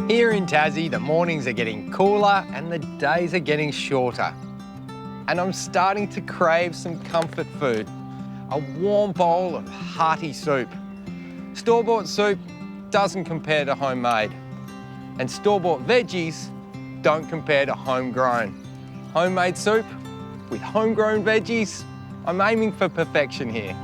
Here in Tassie, the mornings are getting cooler and the days are getting shorter. And I'm starting to crave some comfort food. A warm bowl of hearty soup. Store-bought soup doesn't compare to homemade. And store-bought veggies don't compare to homegrown. Homemade soup with homegrown veggies, I'm aiming for perfection here.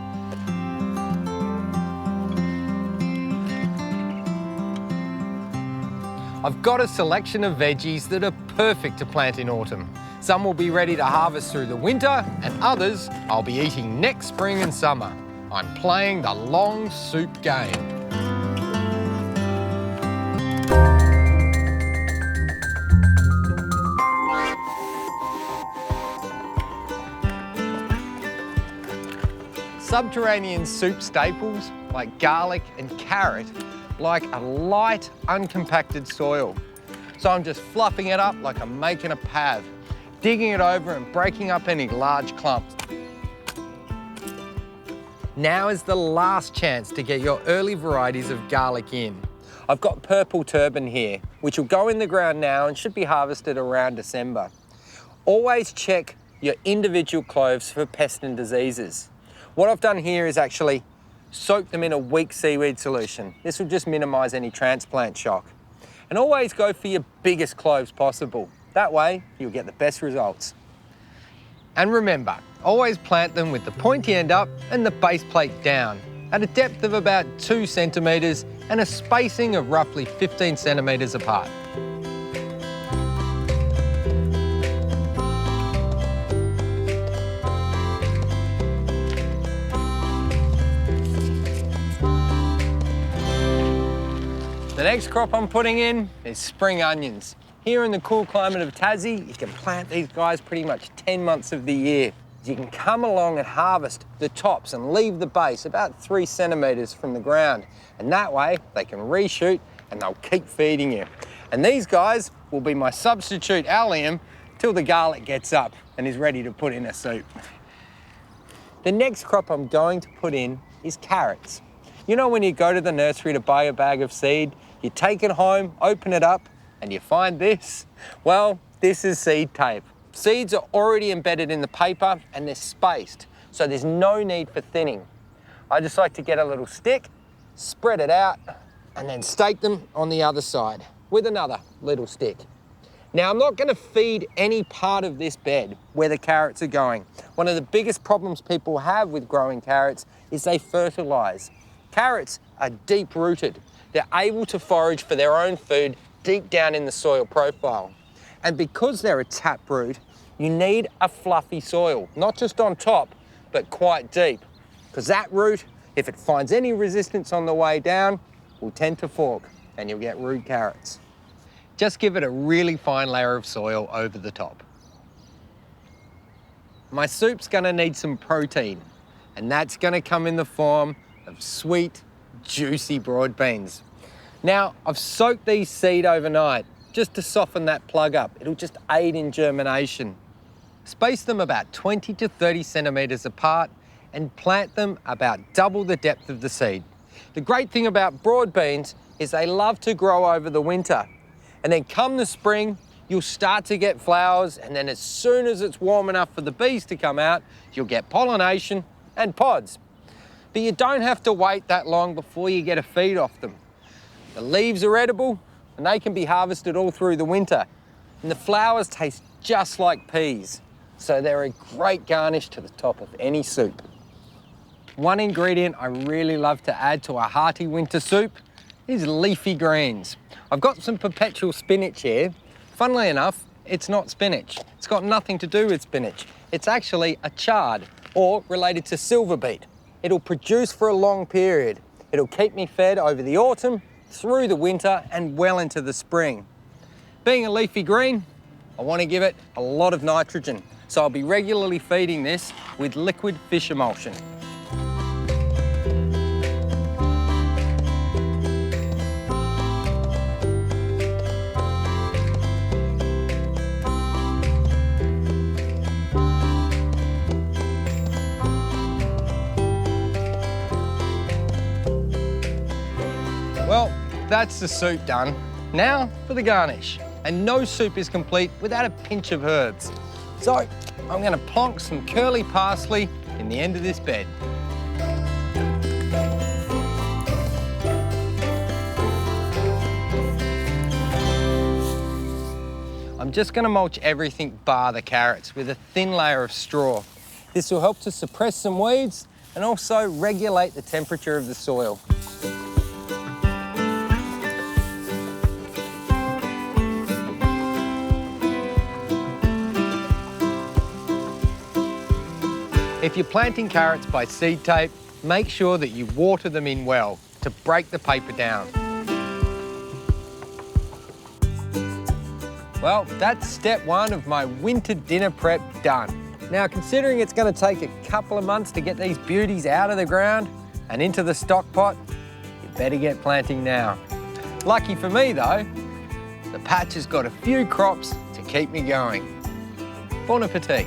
I've got a selection of veggies that are perfect to plant in autumn. Some will be ready to harvest through the winter, and others I'll be eating next spring and summer. I'm playing the long soup game. Subterranean soup staples like garlic and carrot like a light, uncompacted soil. So I'm just fluffing it up like I'm making a pav, digging it over and breaking up any large clumps. Now is the last chance to get your early varieties of garlic in. I've got purple turban here, which will go in the ground now and should be harvested around December. Always check your individual cloves for pests and diseases. What I've done here is actually soak them in a weak seaweed solution. This will just minimise any transplant shock. And always go for your biggest cloves possible. That way, you'll get the best results. And remember, always plant them with the pointy end up and the base plate down at a depth of about 2 centimetres and a spacing of roughly 15 centimetres apart. The next crop I'm putting in is spring onions. Here in the cool climate of Tassie, you can plant these guys pretty much 10 months of the year. You can come along and harvest the tops and leave the base about 3 centimetres from the ground. And that way, they can reshoot and they'll keep feeding you. And these guys will be my substitute allium till the garlic gets up and is ready to put in a soup. The next crop I'm going to put in is carrots. You know when you go to the nursery to buy a bag of seed, you take it home, open it up, and you find this? Well, this is seed tape. Seeds are already embedded in the paper and they're spaced, so there's no need for thinning. I just like to get a little stick, spread it out, and then stake them on the other side with another little stick. Now, I'm not gonna feed any part of this bed where the carrots are going. One of the biggest problems people have with growing carrots is they fertilise. Carrots are deep-rooted. They're able to forage for their own food deep down in the soil profile. And because they're a taproot, you need a fluffy soil, not just on top, but quite deep. Because that root, if it finds any resistance on the way down, will tend to fork and you'll get rude carrots. Just give it a really fine layer of soil over the top. My soup's gonna need some protein, and that's gonna come in the form of sweet, juicy broad beans. Now, I've soaked these seed overnight just to soften that plug up. It'll just aid in germination. Space them about 20 to 30 centimetres apart and plant them about double the depth of the seed. The great thing about broad beans is they love to grow over the winter. And then come the spring, you'll start to get flowers, and then as soon as it's warm enough for the bees to come out, you'll get pollination and pods. But you don't have to wait that long before you get a feed off them. The leaves are edible and they can be harvested all through the winter. And the flowers taste just like peas, so they're a great garnish to the top of any soup. One ingredient I really love to add to a hearty winter soup is leafy greens. I've got some perpetual spinach here. Funnily enough, it's not spinach. It's got nothing to do with spinach. It's actually a chard, or related to silver beet. It'll produce for a long period. It'll keep me fed over the autumn, through the winter, and well into the spring. Being a leafy green, I want to give it a lot of nitrogen, so I'll be regularly feeding this with liquid fish emulsion. Well, that's the soup done. Now for the garnish. And no soup is complete without a pinch of herbs. So I'm going to plonk some curly parsley in the end of this bed. I'm just going to mulch everything bar the carrots with a thin layer of straw. This will help to suppress some weeds and also regulate the temperature of the soil. If you're planting carrots by seed tape, make sure that you water them in well to break the paper down. Well, that's step one of my winter dinner prep done. Now, considering it's going to take a couple of months to get these beauties out of the ground and into the stock pot, you better get planting now. Lucky for me though, the patch has got a few crops to keep me going. Bon appetit.